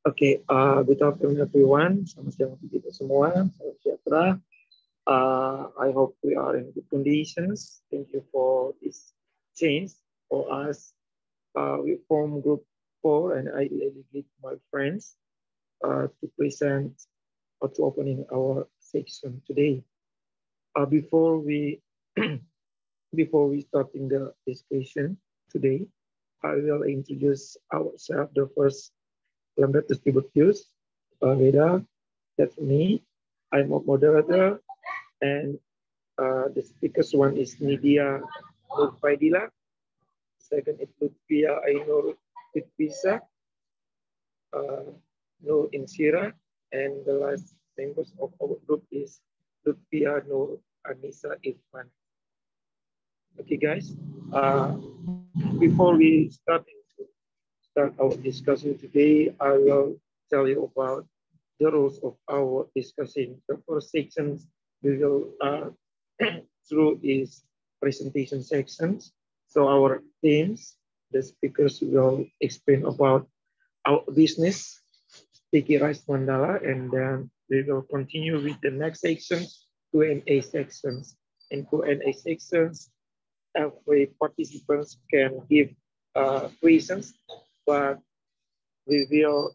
Okay, good afternoon everyone. Selamat siang untuk kita semua. Salam sejahtera. I hope we are in good conditions. Thank you for this chance for us. We form group 4 and I delegate my friends to present or to opening our section today. Before we before we starting the discussion today, I will introduce ourselves. The first Lambert Distributius, Veda, that's me. I'm a moderator, and the speakers one is Nidia Nurfaidila. Second is Lutfia Ainur Fitpisa, Nur Insira, and the last members of our group is Lutfia Nur Anissa Irfan. Okay, guys. Before we start our discussion today, I will tell you about the rules of our discussion. The first section we will through is presentation sections. So our teams, the speakers will explain about our business, Sticky Rice Mandala, and then we will continue with the next section, Q&A sections. In Q&A sections, every participant can give questions, but we will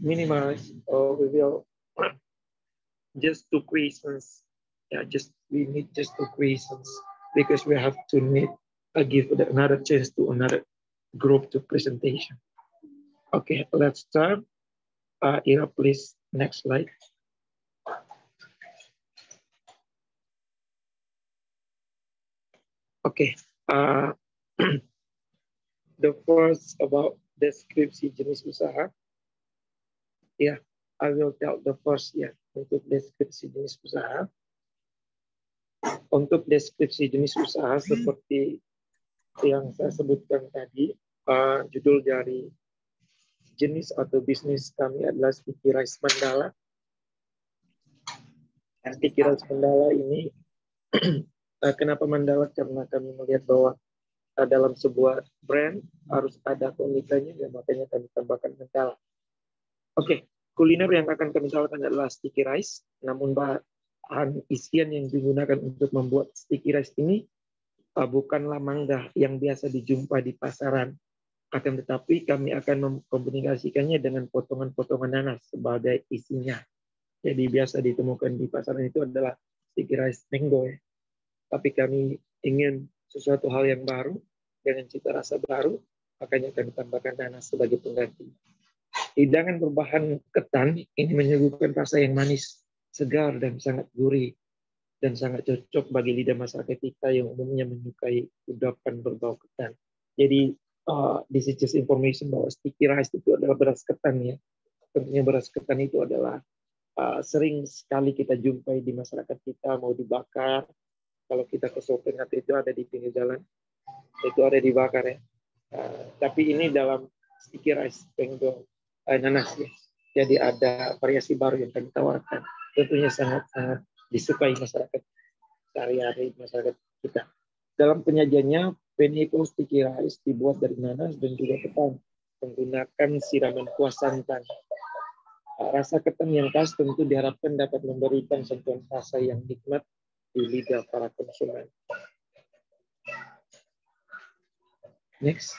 minimize or we will just 2 questions. Yeah, we need just 2 questions because we have to give another chance to another group to presentation. Okay, let's start. Ira, please, next slide. Okay. The first about deskripsi jenis usaha. Yeah, I will tell the first ya, untuk deskripsi jenis usaha. Untuk deskripsi jenis usaha seperti yang saya sebutkan tadi, judul dari jenis atau bisnis kami adalah Sticky Rice Mandala. Sticky Rice Mandala ini, kenapa Mandala? Karena kami melihat bahwa dalam sebuah brand harus ada keunikannya, dan makanya kami tambahkan Mandala. Oke, kuliner yang akan kami tawarkan adalah sticky rice, namun bahan isian yang digunakan untuk membuat sticky rice ini bukanlah mangga yang biasa dijumpa di pasaran, akan tetapi kami akan mengkomunikasikannya dengan potongan-potongan nanas sebagai isinya. Jadi biasa ditemukan di pasaran itu adalah sticky rice mango, ya. Tapi kami ingin sesuatu hal yang baru dengan cita rasa baru, makanya kami tambahkan nanas sebagai pengganti. Hidangan berbahan ketan ini menyuguhkan rasa yang manis, segar, dan sangat gurih, dan sangat cocok bagi lidah masyarakat kita yang umumnya menyukai kudapan berbau ketan. Jadi, this is just information bahwa sticky rice itu adalah beras ketan, ya. Tentunya beras ketan itu adalah sering sekali kita jumpai di masyarakat kita, mau dibakar. Kalau kita ke shopping itu ada di pinggir jalan, itu ada dibakar, ya. Tapi ini dalam sticky rice mango nanas, ya. Jadi ada variasi baru yang kami tawarkan. Tentunya sangat-sangat disukai masyarakat sehari-hari masyarakat kita. Dalam penyajiannya, pineapple sticky rice dibuat dari nanas dan juga ketan, menggunakan siraman kuah santan. Rasa ketan yang khas tentu diharapkan dapat memberikan sentuhan rasa yang nikmat di lidah para konsumen. Next.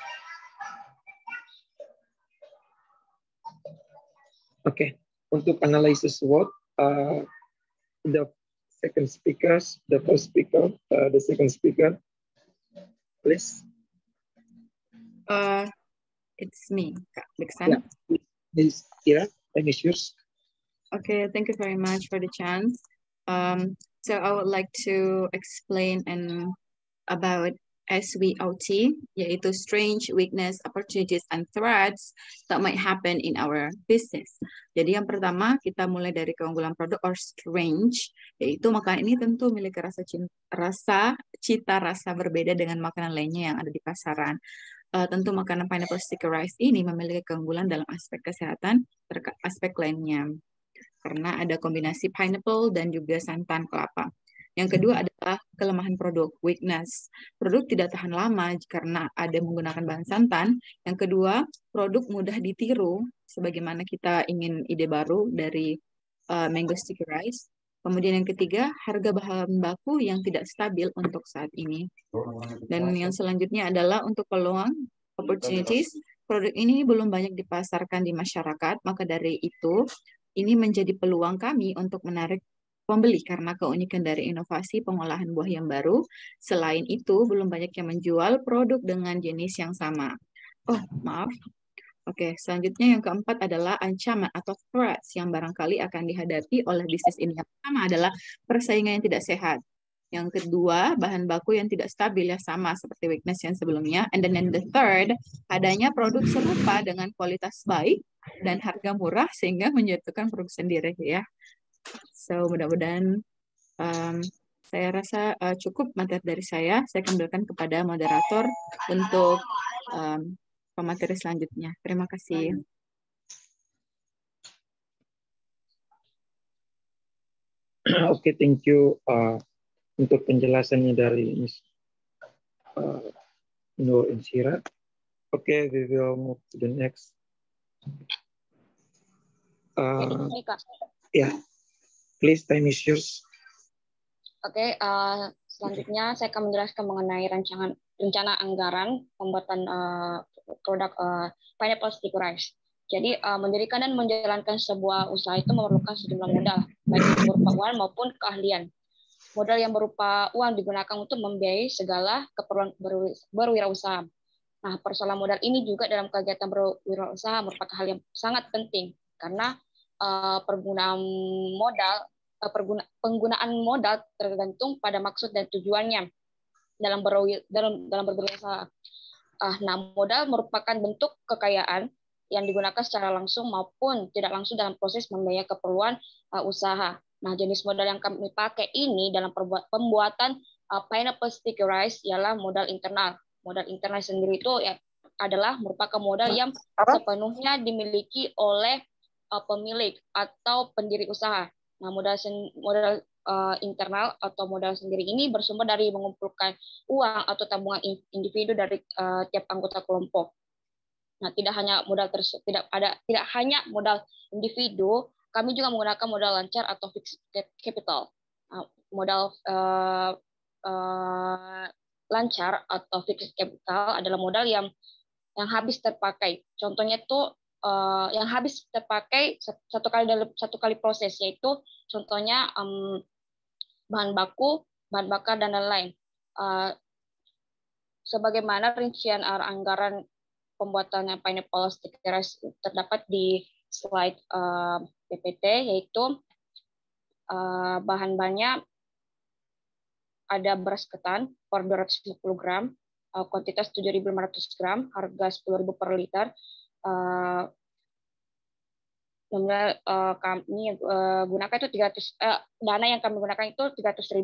Okay, untuk analisis SWOT, the second speakers, the first speaker, the second speaker, please. It's me, Kak Biksan. Yeah, please, Ira, time is yours. Okay, thank you very much for the chance. So I would like to explain about SWOT, yaitu Strengths, Weakness, Opportunities, and Threats that might happen in our business. Jadi yang pertama, kita mulai dari keunggulan produk or strength, yaitu makanan ini tentu memiliki cita rasa berbeda dengan makanan lainnya yang ada di pasaran. Tentu makanan pineapple sticky rice ini memiliki keunggulan dalam aspek kesehatan, aspek lainnya. Karena ada kombinasi pineapple dan juga santan kelapa. Yang kedua adalah kelemahan produk, weakness. Produk tidak tahan lama karena ada menggunakan bahan santan. Yang kedua, produk mudah ditiru, sebagaimana kita ingin ide baru dari mango sticky rice. Kemudian yang ketiga, harga bahan baku yang tidak stabil untuk saat ini. Dan yang selanjutnya adalah untuk peluang, opportunities. Produk ini belum banyak dipasarkan di masyarakat, maka dari itu ini menjadi peluang kami untuk menarik pembeli karena keunikan dari inovasi pengolahan buah yang baru. Selain itu, belum banyak yang menjual produk dengan jenis yang sama. Oh, maaf. Oke, selanjutnya yang keempat adalah ancaman atau threats yang barangkali akan dihadapi oleh bisnis ini. Yang pertama adalah persaingan yang tidak sehat. Yang kedua, bahan baku yang tidak stabil ya sama seperti weakness yang sebelumnya. And then the third, adanya produk serupa dengan kualitas baik dan harga murah sehingga menjatuhkan produk sendiri ya. So mudah-mudahan saya rasa cukup materi dari saya. Saya kembalikan kepada moderator untuk pemateri selanjutnya. Terima kasih. Oke, thank you untuk penjelasannya dari Miss Nur Insira. Oke, we will move to the next. Ya, please, time is yours. Oke, selanjutnya saya akan menjelaskan mengenai rencana anggaran pembuatan produk pineapple sticky rice. Jadi mendirikan dan menjalankan sebuah usaha itu memerlukan sejumlah modal, baik itu berupa uang maupun keahlian. Modal yang berupa uang digunakan untuk membiayai segala keperluan berwirausaha. Nah, persoalan modal ini juga dalam kegiatan berwirausaha merupakan hal yang sangat penting karena penggunaan modal tergantung pada maksud dan tujuannya dalam berwirausaha. Nah, modal merupakan bentuk kekayaan yang digunakan secara langsung maupun tidak langsung dalam proses membiayai keperluan usaha. Nah, jenis modal yang kami pakai ini dalam pembuatan pineapple sticky rice ialah modal internal. Modal internal sendiri itu ya adalah merupakan modal yang sepenuhnya dimiliki oleh pemilik atau pendiri usaha. Nah, modal internal atau modal sendiri ini bersumber dari mengumpulkan uang atau tabungan individu dari tiap anggota kelompok. Nah, tidak hanya modal individu, kami juga menggunakan modal lancar atau fixed capital. Nah, modal lancar atau fixed capital adalah modal yang habis terpakai. Contohnya itu yang habis terpakai satu kali proses, yaitu contohnya bahan baku, bahan bakar dan lain-lain. Sebagaimana rincian anggaran pembuatan pineapple sticky rice terdapat di slide PPT, yaitu bahan-bahannya ada beras ketan per 250 gram, kuantitas 7.500 gram, harga 10.000 per liter. Kami gunakan itu 300, dana yang kami gunakan itu 300.000.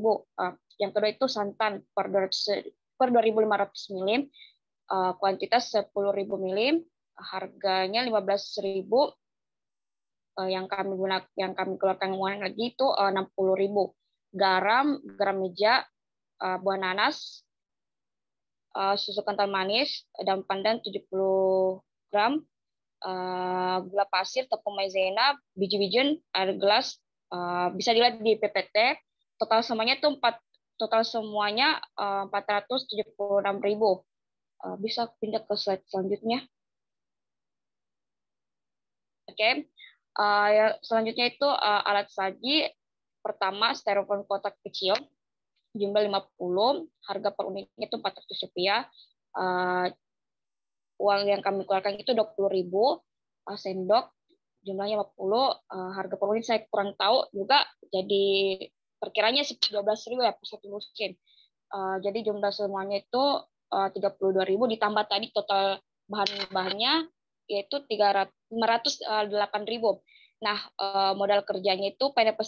Yang kedua itu santan per 2.500 ml, kuantitas 10.000 ml, harganya 15.000. Yang kami keluarkan uang lagi itu 60.000. Garam meja, buah nanas, susu kental manis, daun pandan 70 gram, gula pasir, tepung maizena, biji-bijian, air gelas, bisa dilihat di PPT. Total semuanya 476.000. Bisa pindah ke slide selanjutnya. Oke. Selanjutnya itu alat saji. Pertama, styrofoam kotak kecil, jumlah 50, harga per unitnya itu Rp400. Uang yang kami keluarkan itu 20.000. Sendok, jumlahnya 50, harga per unit saya kurang tahu juga, jadi perkiranya 12.000 ya per satu lusin. Jadi jumlah semuanya itu 32.000, ditambah tadi total bahan-bahannya yaitu 508.000. Nah, modal kerjanya itu pineapple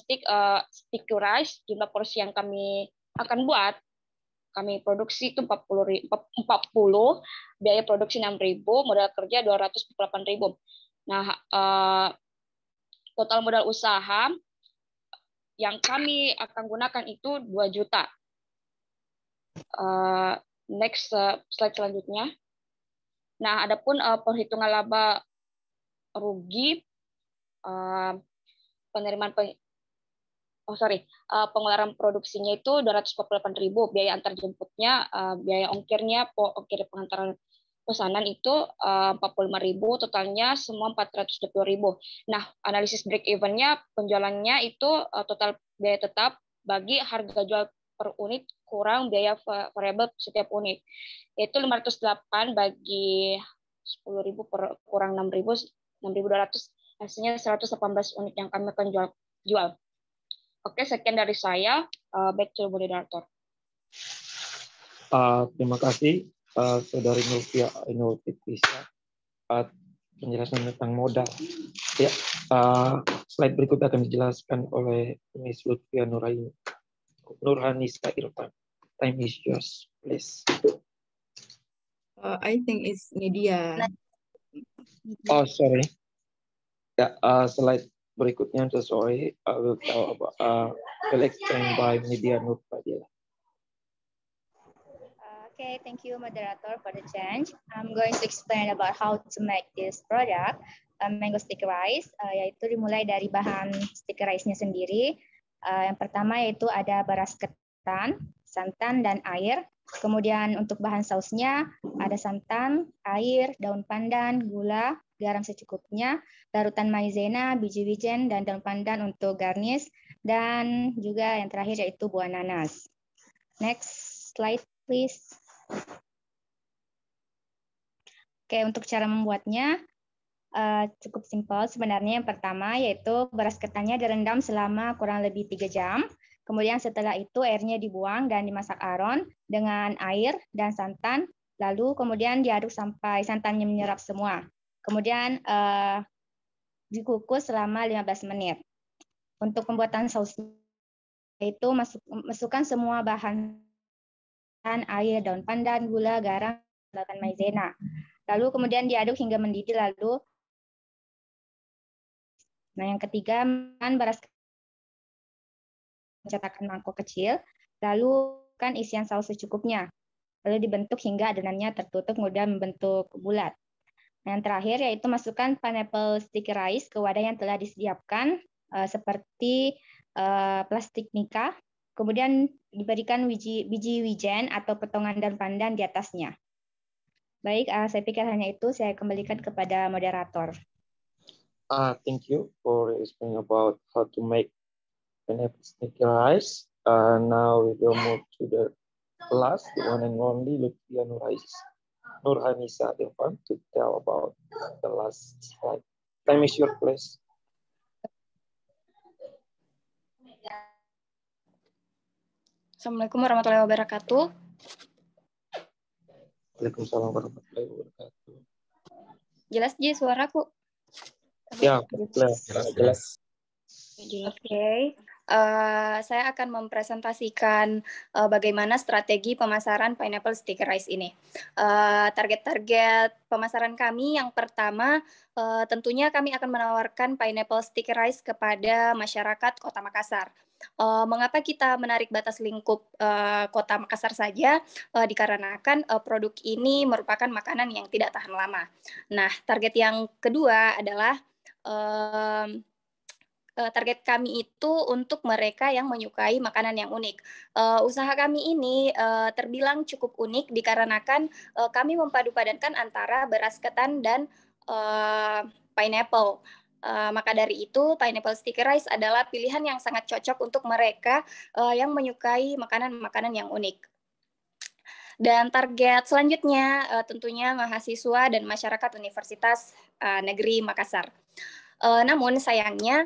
sticky rice, jumlah porsi yang kami akan buat, kami produksi itu 40, biaya produksi 6.000, modal kerja 248.000. Nah, total modal usaha yang kami akan gunakan itu 2 juta. Next slide selanjutnya. Nah, adapun perhitungan laba rugi, penerimaan pengeluaran produksinya itu 248.000, biaya antar jemputnya, biaya ongkirnya, ongkir pengantaran pesanan itu 45.000, totalnya semua 420.000. Nah, analisis break even-nya, penjualannya itu total biaya tetap bagi harga jual per unit kurang biaya variabel setiap unit, yaitu 508 bagi 10.000 kurang 6.200, hasilnya 118 unit yang kami akan jual. Oke, sekian dari saya. Back to moderator. Terima kasih Saudari Nurfitrisya penjelasan tentang modal. Ya, slide berikut akan dijelaskan oleh Miss Lutfia Nurhanisa Irfan. Time is yours, please. I think it's media. Oh, sorry. Ya, slide berikutnya sesuai will explain by Media Nur Fadila. Okay, thank you, moderator, for the change. I'm going to explain about how to make this product, mango sticky rice, yaitu dimulai dari bahan sticky rice-nya sendiri. Yang pertama yaitu ada beras ketan, santan, dan air. Kemudian untuk bahan sausnya ada santan, air, daun pandan, gula, garam secukupnya, larutan maizena, biji wijen, dan daun pandan untuk garnish, dan juga yang terakhir yaitu buah nanas. Next slide, please. Oke, untuk cara membuatnya cukup simpel sebenarnya. Yang pertama yaitu beras ketannya direndam selama kurang lebih 3 jam. Kemudian setelah itu airnya dibuang dan dimasak aron dengan air dan santan. Lalu kemudian diaduk sampai santannya menyerap semua. Kemudian dikukus selama 15 menit. Untuk pembuatan sausnya itu masukkan semua bahan air, daun pandan, gula, garam, dan maizena. Lalu kemudian diaduk hingga mendidih. Yang ketiga, beras cetakan mangkok kecil, lalu kan isian saus secukupnya. Lalu dibentuk hingga adonannya tertutup kemudian membentuk bulat. Yang terakhir yaitu masukkan pineapple sticky rice ke wadah yang telah disediakan seperti plastik nika. Kemudian diberikan biji wijen atau potongan daun pandan di atasnya. Baik, saya pikir hanya itu. Saya kembalikan kepada moderator. Thank you for explaining about how to make pineapple sticky rice. Now we will move to the last, the one and only Lutfia Nurhanisa Irfan to tell about the last slide. Time is your place. Assalamualaikum warahmatullahi wabarakatuh. Waalaikumsalam warahmatullahi wabarakatuh. Jelas Ji suaraku? Ya, jelas. Oke. Saya akan mempresentasikan bagaimana strategi pemasaran pineapple sticky rice ini. Target-target pemasaran kami yang pertama, tentunya kami akan menawarkan pineapple sticky rice kepada masyarakat Kota Makassar. Mengapa kita menarik batas lingkup Kota Makassar saja? Dikarenakan produk ini merupakan makanan yang tidak tahan lama. Nah, target yang kedua adalah target kami itu untuk mereka yang menyukai makanan yang unik. Usaha kami ini terbilang cukup unik dikarenakan kami mempadu-padankan antara beras ketan dan pineapple. Maka dari itu, pineapple sticky rice adalah pilihan yang sangat cocok untuk mereka yang menyukai makanan-makanan yang unik. Dan target selanjutnya tentunya mahasiswa dan masyarakat Universitas Negeri Makassar. Namun sayangnya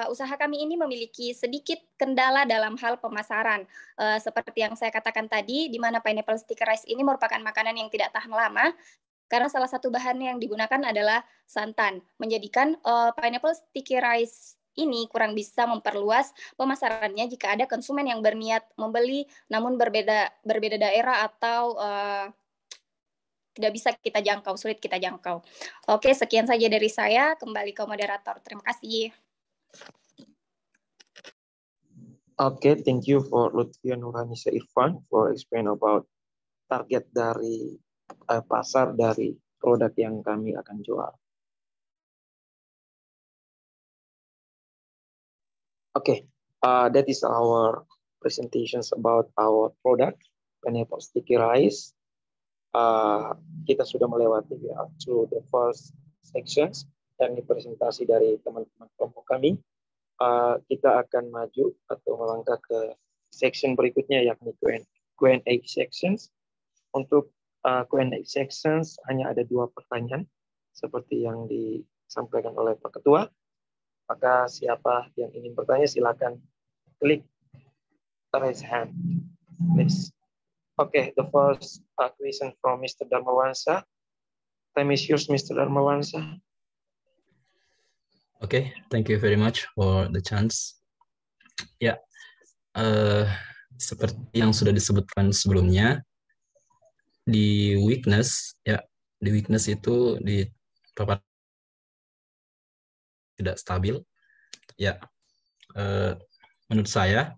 usaha kami ini memiliki sedikit kendala dalam hal pemasaran. Seperti yang saya katakan tadi, di mana pineapple sticky rice ini merupakan makanan yang tidak tahan lama, karena salah satu bahan yang digunakan adalah santan, menjadikan pineapple sticky rice ini kurang bisa memperluas pemasarannya jika ada konsumen yang berniat membeli namun berbeda daerah atau tidak bisa kita jangkau, sulit kita jangkau. Oke, sekian saja dari saya. Kembali ke moderator. Terima kasih. Okay, thank you for Lutfia Nurhanisa Irfan for explain about target dari pasar dari produk yang kami akan jual. Okay, that is our presentations about our product, pineapple sticky rice. Kita sudah melewati through the first sections dan presentasi dari teman-teman kelompok kami. Kita akan maju atau melangkah ke section berikutnya yakni Q&A sections. Untuk Q&A sections hanya ada 2 pertanyaan seperti yang disampaikan oleh Pak Ketua. Maka siapa yang ingin bertanya silakan klik raise hand, please. Okay, the first question from Mr. Darmawansa. Time is yours, Mr. Darmawansa. Okay, thank you very much for the chance. Ya, seperti yang sudah disebutkan sebelumnya, di weakness itu di paparan tidak stabil. Ya, menurut saya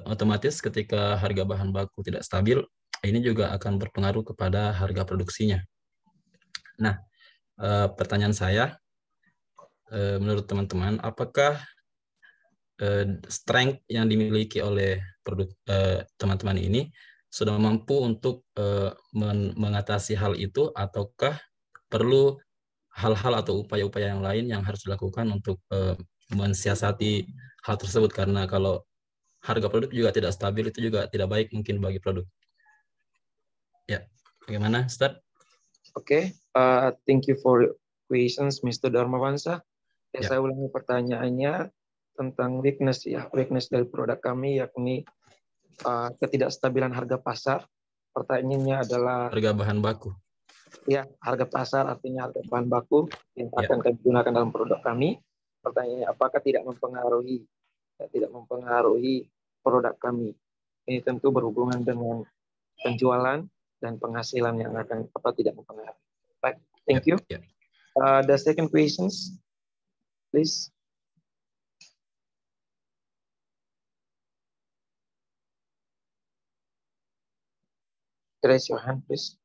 otomatis ketika harga bahan baku tidak stabil, ini juga akan berpengaruh kepada harga produksinya. Nah, pertanyaan saya, menurut teman-teman, apakah strength yang dimiliki oleh produk teman-teman ini sudah mampu untuk mengatasi hal itu, ataukah perlu hal-hal atau upaya-upaya yang lain yang harus dilakukan untuk mensiasati hal tersebut, karena kalau harga produk juga tidak stabil itu juga tidak baik mungkin bagi produk. Ya, bagaimana, Ustaz? Okay, thank you for questions, Mr. Darmawansa. Saya ulangi pertanyaannya tentang weakness dari produk kami yakni ketidakstabilan harga pasar. Pertanyaannya adalah harga bahan baku. Ya, harga pasar artinya harga bahan baku yang akan kami gunakan dalam produk kami. Pertanyaannya apakah tidak mempengaruhi produk kami. Ini tentu berhubungan dengan penjualan dan penghasilan yang akan tidak mempengaruhi. Baik, thank you. The second questions, please. Raise your hand, please.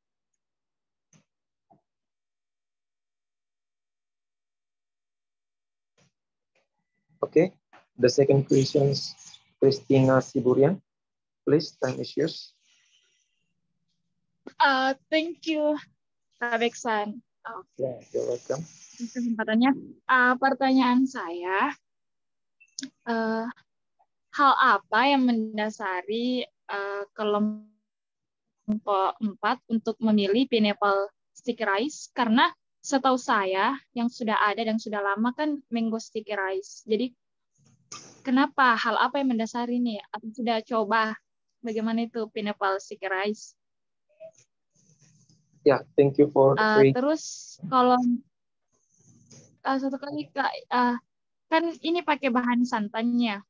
Okay, the second questions, Christina Siburian. Please, time is yours. Thank you, Pak Beksan. Yeah, you're welcome. Kesempatannya. Pertanyaan saya, hal apa yang mendasari kelompok 4 untuk memilih pineapple sticky rice? Karena setahu saya yang sudah ada dan sudah lama kan mango sticky rice. Jadi kenapa, hal apa yang mendasari ini? Atau sudah coba bagaimana itu pineapple sticky rice? Ya, thank you for terus kalau satu kali Kak, kan ini pakai bahan santannya.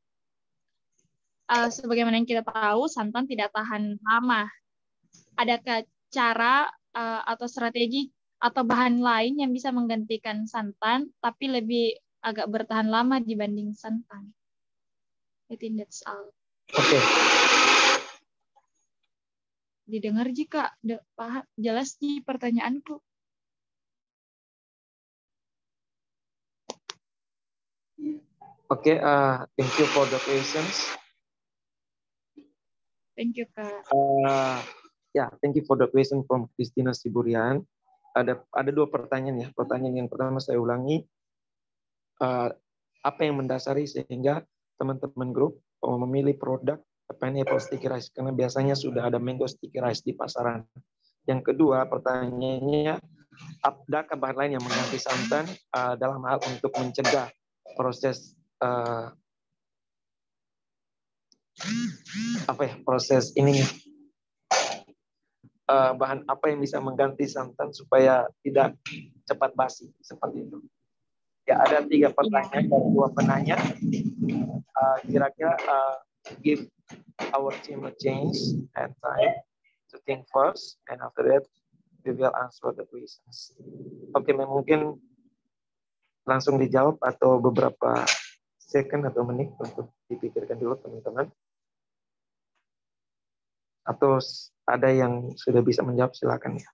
Sebagaimana yang kita tahu, santan tidak tahan lama. Adakah cara atau strategi atau bahan lain yang bisa menggantikan santan tapi lebih agak bertahan lama dibanding santan? I think that's all. Okay. Didengar jika paham jelas di pertanyaanku. Okay, thank you for the questions. Thank you, Kak. Thank you for the question from Christina Siburian. Ada 2 pertanyaan ya. Pertanyaan yang pertama saya ulangi. Apa yang mendasari sehingga teman-teman grup memilih produk pineapple sticky rice? Karena biasanya sudah ada mango sticky rice di pasaran. Yang kedua pertanyaannya, adakah bahan lain yang mengganti santan dalam hal untuk mencegah proses proses ininya, bahan apa yang bisa mengganti santan supaya tidak cepat basi seperti itu. Ya, ada 3 pertanyaan dari 2 penanya. Kira-kira give our team a chance and time to think first, and after that we will answer the questions. Oke, mungkin langsung dijawab atau beberapa second atau menit untuk dipikirkan dulu teman-teman. Atau ada yang sudah bisa menjawab, silakan ya.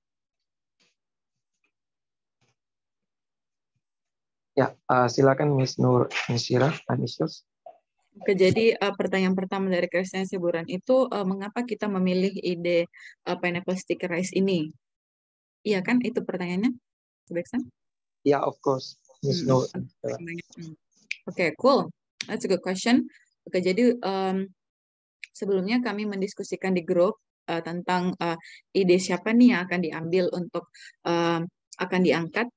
Ya, silakan Miss Nur Insyirah, Anisius. Oke, jadi pertanyaan pertama dari Kristiansi Buran itu mengapa kita memilih ide pineapple sticky rice ini? Iya kan, itu pertanyaannya, Beksan? Ya, of course, Miss Nur. Oke, cool. That's a good question. Oke, jadi sebelumnya kami mendiskusikan di grup tentang ide siapa nih yang akan diambil untuk akan diangkat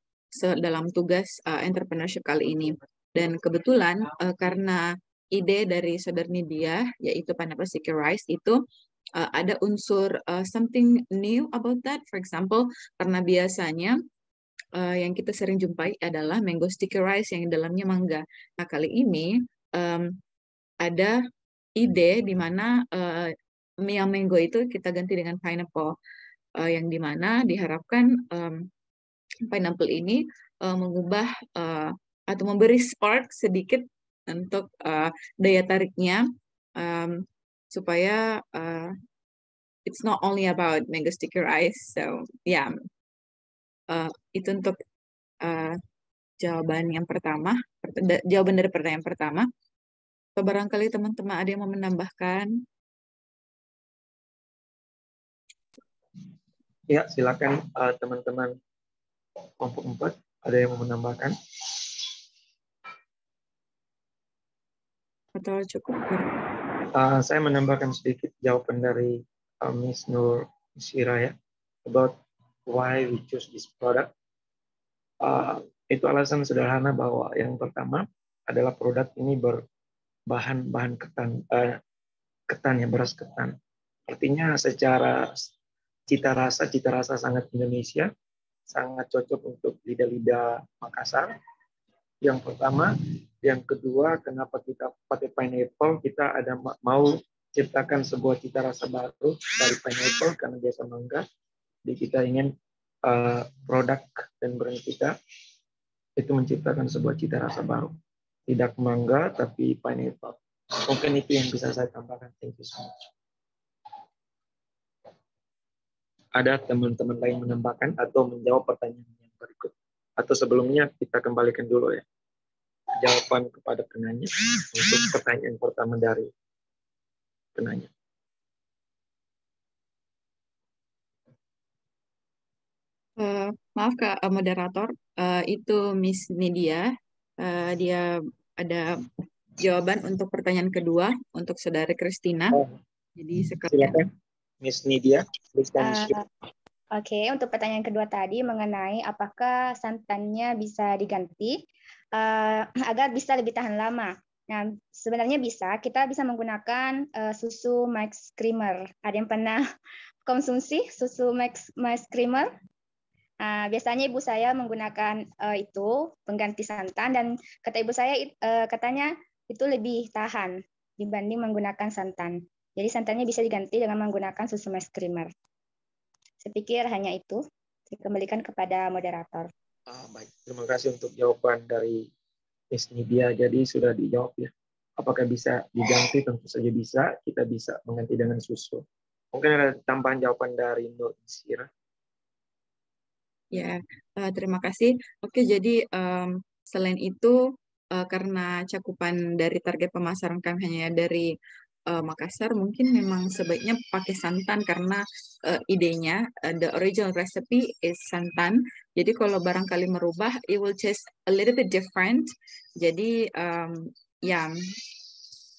dalam tugas entrepreneurship kali ini. Dan kebetulan karena ide dari Saudari Nidia, yaitu pineapple sticky rice, itu ada unsur something new about that. For example, karena biasanya yang kita sering jumpai adalah mango sticky rice yang dalamnya mangga. Nah, kali ini ada ide di mana yang mango itu kita ganti dengan pineapple, yang di mana diharapkan pineapple ini mengubah atau memberi spark sedikit untuk daya tariknya, supaya it's not only about mango sticky rice. So yeah, itu untuk jawaban yang pertama, jawaban dari pertanyaan pertama. Barangkali teman-teman ada yang mau menambahkan? Ya, silakan teman-teman kelompok 4, ada yang mau menambahkan? Atau cukup? Saya menambahkan sedikit jawaban dari Miss Nur Insyirah ya, about why we choose this product. Itu alasan sederhana bahwa yang pertama adalah produk ini berbahan ketan ya, beras ketan. Artinya secara cita rasa sangat Indonesia, sangat cocok untuk lidah-lidah Makassar. Yang pertama, yang kedua, kenapa kita pakai pineapple? Kita ada mau ciptakan sebuah cita rasa baru dari pineapple karena biasa mangga. Jadi kita ingin produk dan brand kita itu menciptakan sebuah cita rasa baru. Tidak mangga tapi pineapple. Mungkin itu yang bisa saya tambahkan. Thank you so much. Ada teman-teman lain menambahkan atau menjawab pertanyaan yang berikut? Atau sebelumnya kita kembalikan dulu ya jawaban kepada penanya untuk pertanyaan pertama dari penanya. Maaf Kak moderator, itu Miss Nidia, dia ada jawaban untuk pertanyaan kedua untuk Saudari Kristina. Jadi silakan Miss Nidia. Oke, untuk pertanyaan kedua tadi mengenai apakah santannya bisa diganti agar bisa lebih tahan lama. Nah, sebenarnya kita bisa menggunakan susu Max Creamer. Ada yang pernah konsumsi susu Max Creamer? Biasanya ibu saya menggunakan itu pengganti santan, dan kata ibu saya katanya itu lebih tahan dibanding menggunakan santan. Jadi santannya bisa diganti dengan menggunakan susu Max Creamer. Saya pikir hanya itu. Saya kembalikan kepada moderator. Baik, terima kasih untuk jawaban dari Miss Nidia. Jadi sudah dijawab ya. Apakah bisa diganti? Tentu saja bisa. Kita bisa mengganti dengan susu. Mungkin ada tambahan jawaban dari Nur Insyirah. Ya, terima kasih. Oke, jadi selain itu karena cakupan dari target pemasaran kami hanya dari Makassar, mungkin memang sebaiknya pakai santan karena idenya the original recipe is santan. Jadi kalau barangkali merubah, it will taste a little bit different. Jadi ya,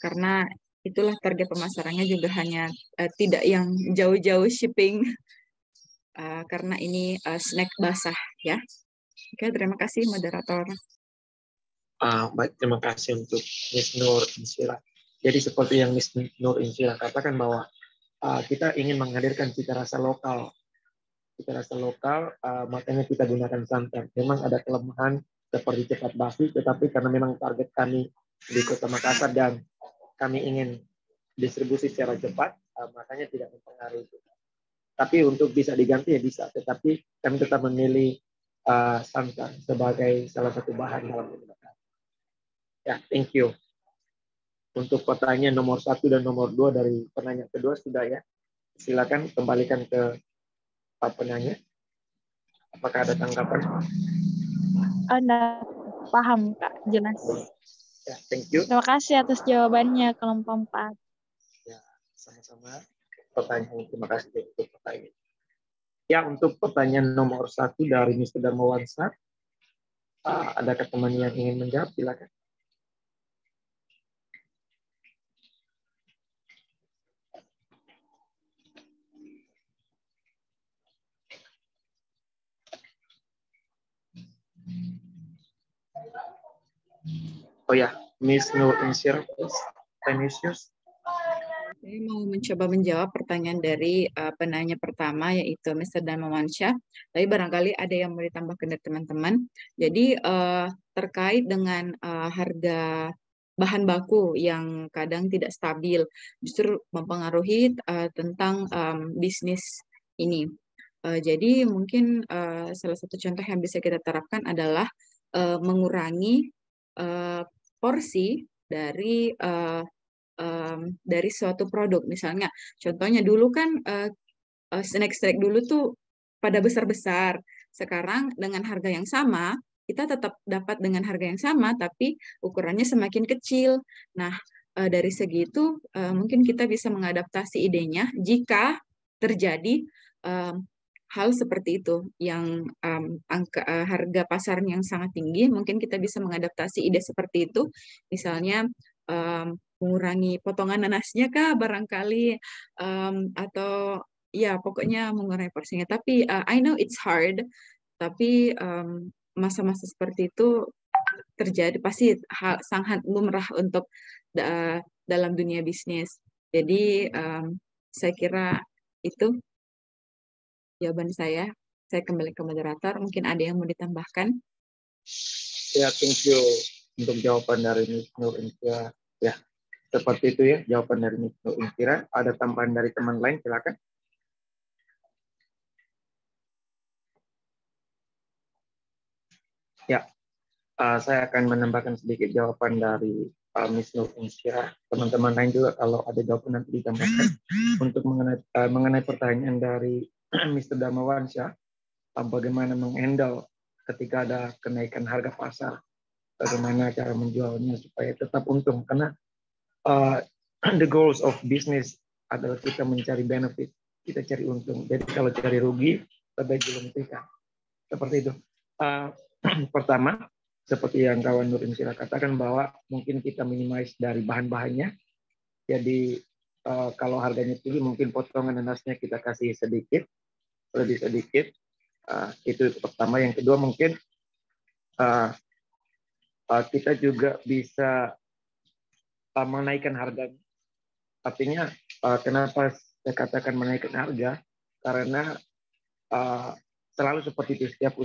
karena itulah target pemasarannya juga hanya tidak yang jauh-jauh shipping. Karena ini snack basah ya. Oke, terima kasih moderator. Baik, terima kasih untuk Miss Nur Insyirah. Jadi seperti yang Miss Nur Insyirah katakan bahwa kita ingin menghadirkan cita rasa lokal. Cita rasa lokal, makanya kita gunakan santan. Memang ada kelemahan seperti cepat basi, tetapi karena memang target kami di Kota Makassar dan kami ingin distribusi secara cepat, makanya tidak mempengaruhi itu. Tapi untuk bisa diganti ya bisa, tetapi kami tetap memilih santan sebagai salah satu bahan dalam menggunakan. Ya, thank you untuk pertanyaan nomor 1 dan nomor 2 dari penanya kedua sudah ya. Silakan kembalikan ke penanya. Apakah ada tanggapan? Anda paham, Kak, jelas. Ya, thank you. Terima kasih atas jawabannya, kelompok 4. Ya, sama-sama. Pertanyaan, terima kasih untuk pertanyaan. Ya, untuk pertanyaan nomor 1 dari Mr. Darmawansyah, adakah teman yang ingin menjawab? Silakan. Oh ya, Miss Nur Insyirah, Tenisius. Saya mau mencoba menjawab pertanyaan dari penanya pertama, yaitu Mr. Darmawansyah. Tapi barangkali ada yang mau ditambahkan dari teman-teman. Jadi terkait dengan harga bahan baku yang kadang tidak stabil, justru mempengaruhi tentang bisnis ini. Jadi mungkin salah satu contoh yang bisa kita terapkan adalah mengurangi porsi dari suatu produk. Misalnya, contohnya dulu kan snack-snack dulu tuh pada besar-besar. Sekarang dengan harga yang sama, kita tetap dapat dengan harga yang sama, tapi ukurannya semakin kecil. Nah, dari segi itu mungkin kita bisa mengadaptasi idenya jika terjadi hal seperti itu, yang harga pasarnya yang sangat tinggi, mungkin kita bisa mengadaptasi ide seperti itu, misalnya mengurangi potongan nanasnya kah barangkali, atau ya pokoknya mengurangi porsinya. Tapi I know it's hard, tapi masa-masa seperti itu terjadi, pasti sangat lumrah untuk dalam dunia bisnis. Jadi saya kira itu jawaban saya. Saya kembali ke moderator. Mungkin ada yang mau ditambahkan? Ya, thank you untuk jawaban dari Miss Nur Insyirah. Ya, seperti itu ya jawaban dari Miss Nur Insyirah. Ada tambahan dari teman lain, silakan. Ya, saya akan menambahkan sedikit jawaban dari Miss Nur Insyirah. Teman-teman lain juga kalau ada jawaban nanti ditambahkan. Untuk mengenai pertanyaan dari Mr. Darmawansyah, bagaimana menghandle ketika ada kenaikan harga pasar, bagaimana cara menjualnya supaya tetap untung, karena the goals of business adalah kita mencari benefit, kita cari untung. Jadi kalau cari rugi, lebih baik dihentikan. Seperti itu. Pertama, seperti yang kawan Nur Insyirah katakan, bahwa mungkin kita minimize dari bahan-bahannya. Jadi kalau harganya tinggi, mungkin potongan nanasnya kita kasih sedikit, lebih sedikit. Itu pertama. Yang kedua, mungkin kita juga bisa menaikkan harganya. Artinya, kenapa saya katakan menaikkan harga? Karena selalu seperti itu, setiap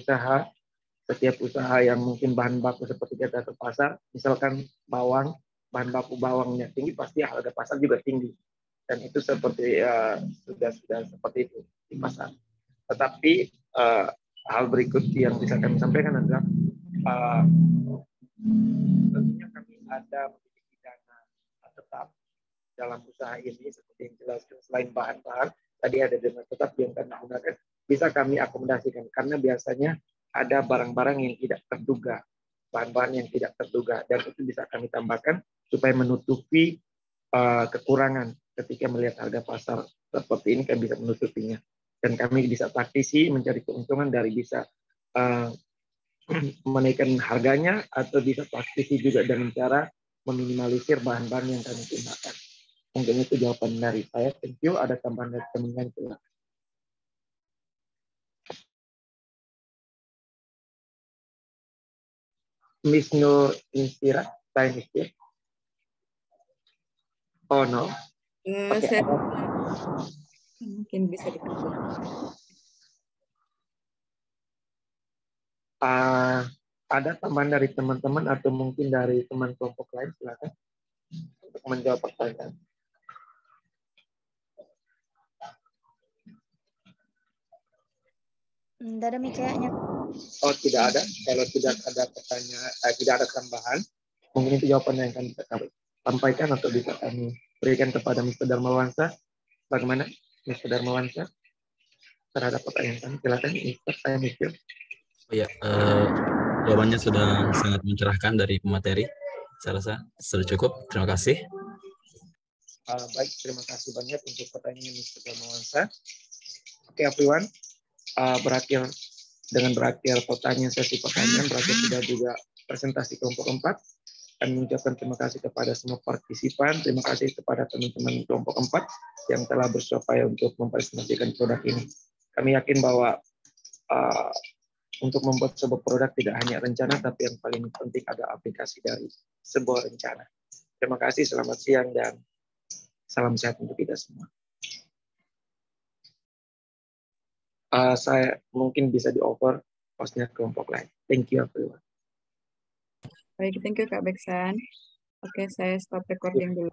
usaha yang mungkin bahan baku seperti kita ke pasar, misalkan bawang, bahan baku bawangnya tinggi, pasti harga pasar juga tinggi. Dan itu seperti sudah seperti itu di pasar. Tetapi hal berikut yang bisa kami sampaikan adalah tentunya kami ada memiliki dana tetap dalam usaha ini, seperti yang jelaskan. Selain bahan-bahan, tadi ada dana tetap yang kami gunakan, bisa kami akomodasikan, karena biasanya ada barang-barang yang tidak terduga, bahan-bahan yang tidak terduga, dan itu bisa kami tambahkan supaya menutupi kekurangan ketika melihat harga pasar seperti ini, kami bisa menutupinya. Dan kami bisa taktisi mencari keuntungan dari bisa menaikkan harganya, atau bisa taktisi juga dengan cara meminimalisir bahan-bahan yang kami gunakan. Mungkin itu jawaban dari saya. Thank you. Ada tambahan dari teman-teman? Silakan. Miss Nur Insyirah, saya Miss. Oh no. Saya mungkin bisa dipanggil. Ada tambahan dari teman-teman atau mungkin dari teman kelompok lain, silakan untuk menjawab pertanyaan. Tidak ada kayaknya. Oh, tidak ada. Kalau tidak ada pertanyaan, tidak ada tambahan, mungkin itu jawaban yang akan kita sampaikan atau bisa kami berikan kepada Mr. Darmawansa. Bagaimana Mr. Darmawansa terhadap pertanyaan kami? Silakan Mr. Saya mikir. Oh ya, jawabannya sudah sangat mencerahkan dari pemateri. Saya rasa sudah cukup. Terima kasih. Baik, terima kasih banyak untuk pertanyaan Mr. Darmawansa. Oke, everyone. Berakhir pertanyaan, sesi pertanyaan, berakhir sudah juga presentasi kelompok 4. Kami mengucapkan terima kasih kepada semua partisipan, terima kasih kepada teman-teman kelompok 4 yang telah berupaya untuk mempresentasikan produk ini. Kami yakin bahwa untuk membuat sebuah produk tidak hanya rencana, tapi yang paling penting ada aplikasi dari sebuah rencana. Terima kasih, selamat siang, dan salam sehat untuk kita semua. Saya mungkin bisa di-over hostnya kelompok lain. Thank you, everyone. Baik, thank you Kak Beksan. Oke, saya stop recording dulu.